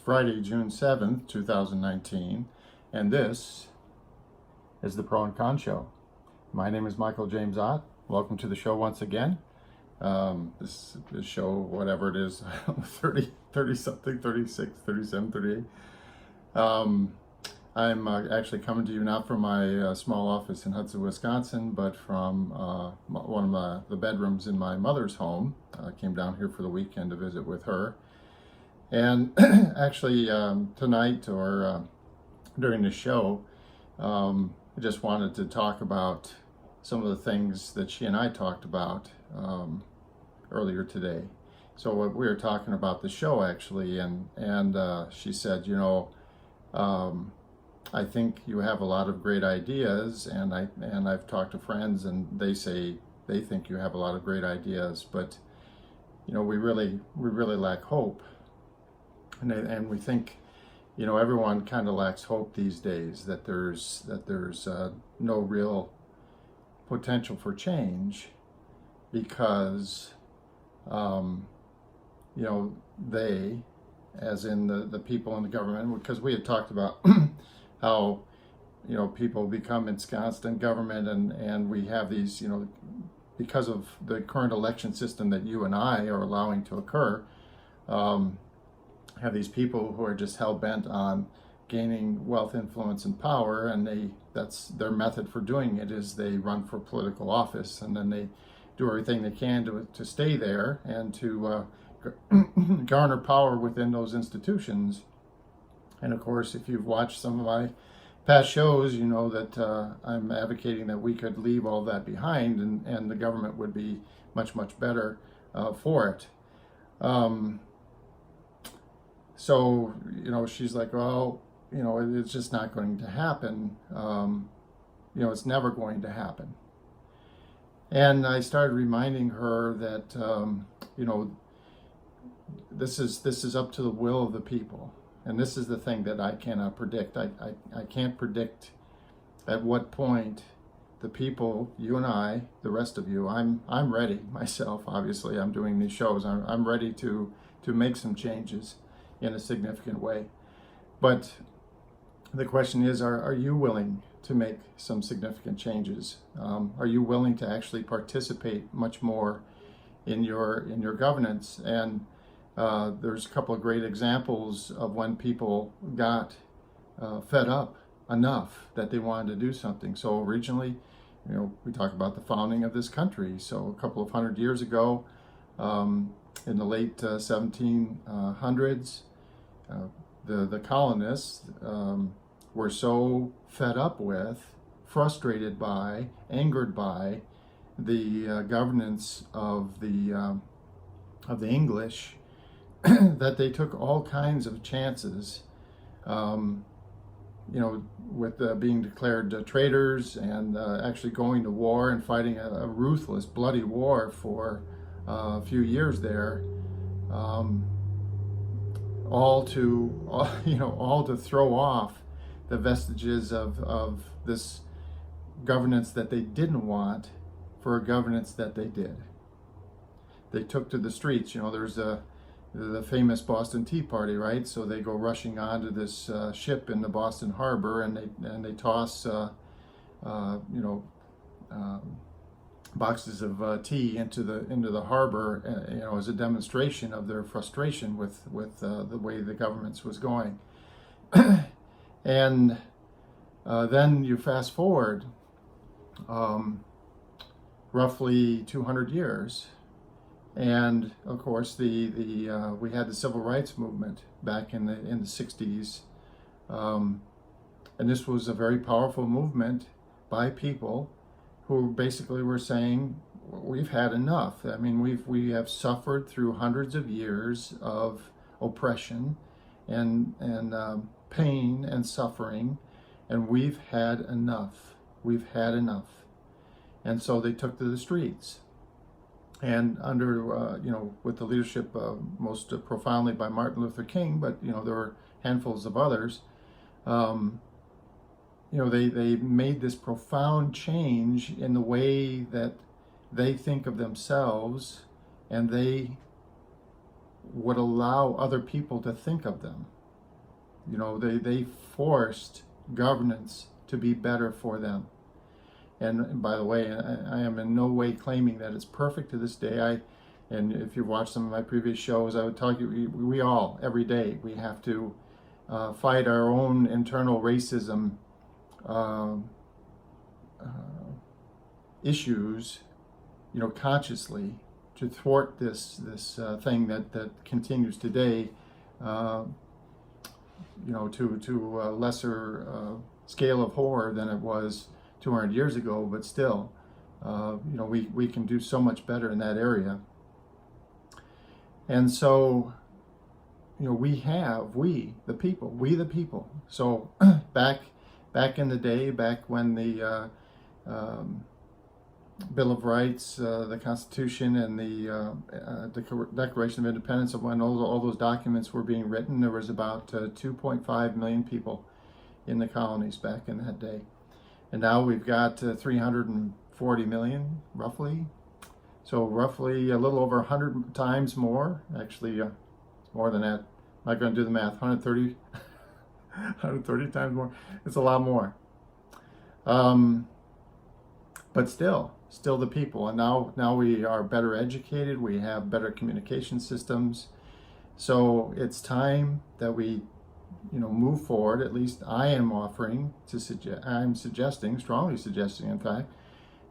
Friday, June 7th, 2019, and this is the Pro and Con Show. My name is Michael James Ott. Welcome to the show once again. This show, whatever it is, 30 something, 36, 37, 38. I'm actually coming to you not from my small office in Hudson, Wisconsin, but from one of the bedrooms in my mother's home. I came down here for the weekend to visit with her. And actually tonight or during the show, I just wanted to talk about some of the things that she and I talked about earlier today. So we were talking about the show actually, and she said, you know, I think you have a lot of great ideas, and I've talked to friends, and they say they think you have a lot of great ideas, but you know, we really lack hope. And we think, you know, everyone kind of lacks hope these days, that there's no real potential for change because, you know, they, as in the people in the government, because we had talked about how, you know, people become ensconced in government, and we have these, you know, because of the current election system that you and I are allowing to occur, have these people who are just hell-bent on gaining wealth, influence, and power, and that's their method for doing it, is they run for political office, and then they do everything they can to stay there and to garner power within those institutions. And of course, if you've watched some of my past shows, you know that I'm advocating that we could leave all that behind, and the government would be much better for it. So, you know, she's like, well, you know, it's just not going to happen. You know, it's never going to happen. And I started reminding her that, you know, this is up to the will of the people. And this is the thing that I cannot predict. I can't predict at what point the people, you and I, the rest of you, I'm ready myself, obviously. I'm doing these shows. I'm ready to make some changes in a significant way. But the question is, are you willing to make some significant changes? Are you willing to actually participate much more in your governance? And there's a couple of great examples of when people got fed up enough that they wanted to do something. So originally, you know, we talk about the founding of this country. So a couple of hundred years ago, in the late 1700s, the colonists were so fed up with, frustrated by, angered by the governance of the English that they took all kinds of chances, you know, with being declared traitors, and actually going to war and fighting a ruthless, bloody war for a few years there, all to throw off the vestiges of this governance that they didn't want for a governance that they did. They took to the streets. You know, there's the famous Boston Tea Party, right? So they go rushing onto this ship in the Boston Harbor, and they toss boxes of tea into the harbor, you know, as a demonstration of their frustration with the way the government was going. And then you fast forward roughly 200 years, and of course we had the civil rights movement back in the 60s, and this was a very powerful movement by people who basically were saying, we've had enough. I mean, we have suffered through hundreds of years of oppression and pain and suffering, and we've had enough. We've had enough. And so they took to the streets. And under, you know, with the leadership most profoundly by Martin Luther King, but, you know, there were handfuls of others, you know, they made this profound change in the way that they think of themselves, and they would allow other people to think of them. You know, they forced governance to be better for them. And by the way, I am in no way claiming that it's perfect to this day. And if you've watched some of my previous shows, I would tell you, we all, every day, we have to fight our own internal racism uh, issues, you know, consciously, to thwart this thing that continues today, you know, to a lesser scale of horror than it was 200 years ago, but still, you know, we can do so much better in that area. And so, you know, we the people. So back in the day, back when the Bill of Rights, the Constitution, and the Declaration of Independence, of when all those documents were being written, there was about 2.5 million people in the colonies back in that day. And now we've got 340 million, roughly. So roughly a little over 100 times more. Actually, more than that. I'm not going to do the math. 130 times more. It's a lot more. But still the people. And now we are better educated. We have better communication systems. So it's time that we, you know, move forward. At least I am offering to strongly suggesting, in fact,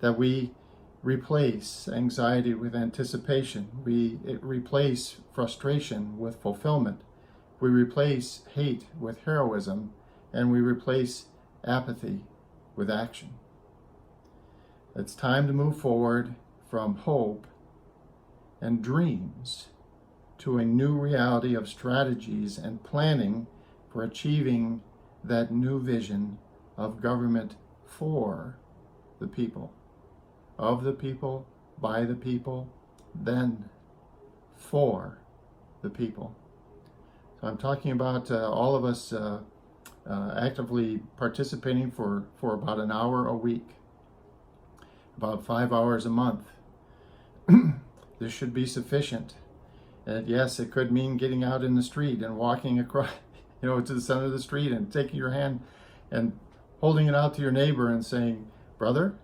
that we replace anxiety with anticipation. We replace frustration with fulfillment. We replace hate with heroism, and we replace apathy with action. It's time to move forward from hope and dreams to a new reality of strategies and planning for achieving that new vision of government for the people, of the people, by the people, then for the people. So I'm talking about all of us actively participating for about an hour a week, about 5 hours a month. This should be sufficient. And yes, it could mean getting out in the street and walking across, you know, to the center of the street and taking your hand and holding it out to your neighbor and saying, brother,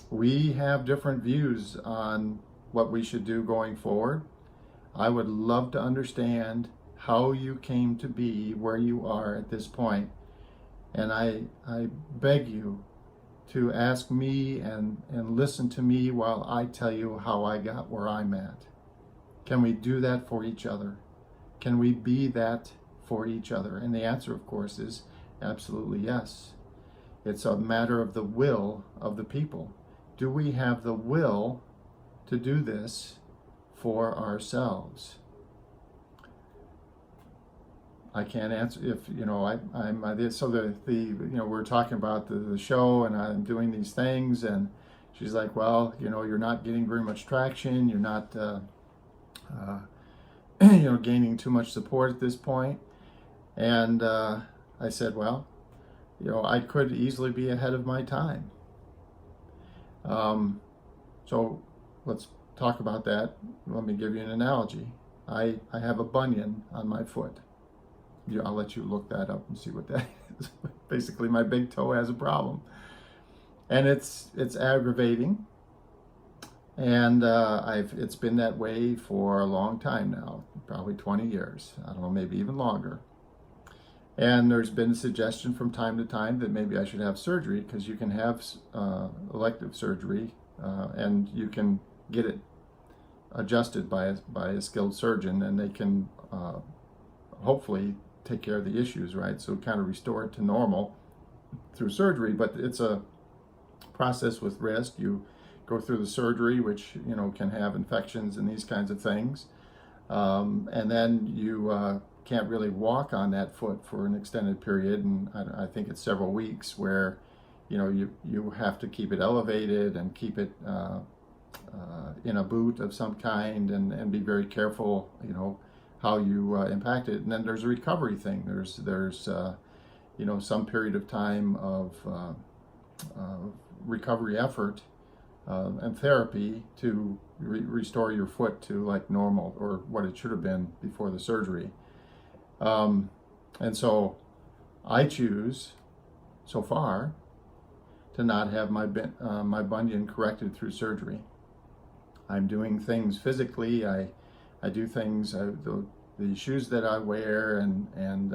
we have different views on what we should do going forward. I would love to understand how you came to be where you are at this point. And I beg you to ask me and listen to me while I tell you how I got where I'm at. Can we do that for each other? Can we be that for each other? And the answer, of course, is absolutely yes. It's a matter of the will of the people. Do we have the will to do this for ourselves? I can't answer if, you know, we're talking about the show and I'm doing these things, and she's like, well, you know, you're not getting very much traction. You're not, you know, gaining too much support at this point. And I said, well, you know, I could easily be ahead of my time. So let's talk about that. Let me give you an analogy. I have a bunion on my foot. I'll let you look that up and see what that is. Basically, my big toe has a problem, and it's aggravating. And it's been that way for a long time now, probably 20 years. I don't know, maybe even longer. And there's been a suggestion from time to time that maybe I should have surgery, because you can have elective surgery and you can get it adjusted by a skilled surgeon, and they can hopefully take care of the issues, right? So kind of restore it to normal through surgery, but it's a process with risk. You go through the surgery, which, you know, can have infections and these kinds of things. And then you can't really walk on that foot for an extended period. And I think it's several weeks where, you know, you have to keep it elevated and keep it in a boot of some kind, and be very careful, you know, how you impact it. And then there's a recovery thing. There's you know, some period of time of recovery effort and therapy to restore your foot to like normal, or what it should have been before the surgery. And so I choose, so far, to not have my bunion corrected through surgery. I'm doing things physically. I do things, the shoes that I wear and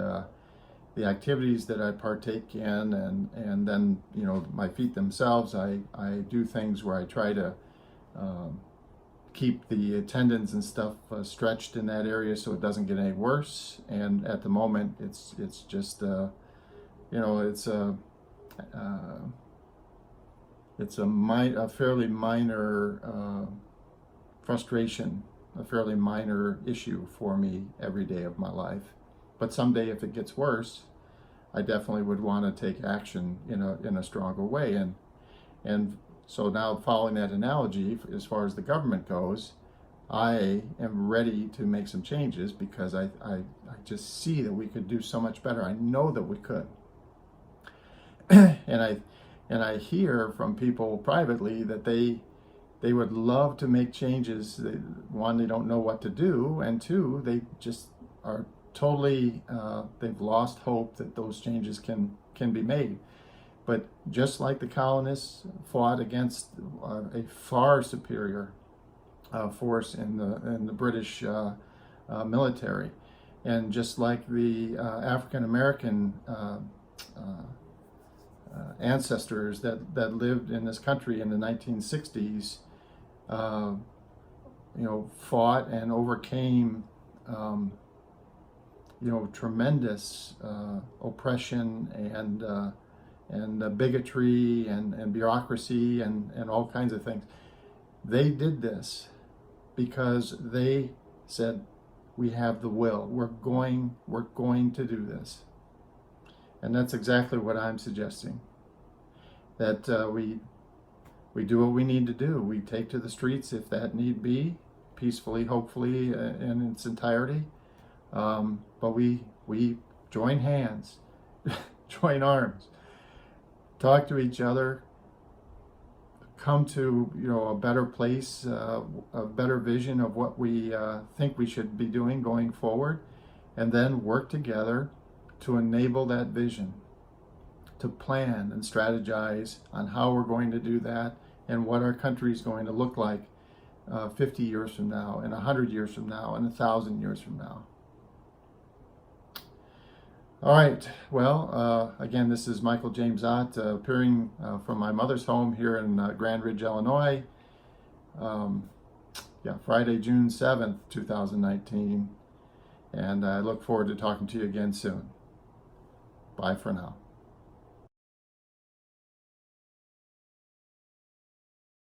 the activities that I partake in, and then, you know, my feet themselves, I do things where I try to keep the tendons and stuff stretched in that area so it doesn't get any worse. And at the moment, it's just you know, it's a fairly minor frustration, a fairly minor issue for me every day of my life. But someday, if it gets worse, I definitely would want to take action in a stronger way. And so now, following that analogy, as far as the government goes, I am ready to make some changes because I just see that we could do so much better. I know that we could. And I hear from people privately that they would love to make changes. One, they don't know what to do, and two, they just are totally they've lost hope that those changes can be made. But just like the colonists fought against a far superior force in the British military, and just like the African American ancestors that lived in this country in the 1960s, you know, fought and overcame, you know, tremendous oppression and bigotry and bureaucracy and all kinds of things. They did this because they said, we have the will. We're going to do this. And that's exactly what I'm suggesting. That we do what we need to do. We take to the streets if that need be, peacefully, hopefully, in its entirety. But we join hands, join arms, talk to each other, come to, you know, a better place, a better vision of what we think we should be doing going forward, and then work together to enable that vision, to plan and strategize on how we're going to do that and what our country is going to look like 50 years from now, and 100 years from now, and 1,000 years from now. All right, well, again, this is Michael James Ott, appearing from my mother's home here in Grand Ridge, Illinois. Friday, June 7th, 2019. And I look forward to talking to you again soon. Bye for now.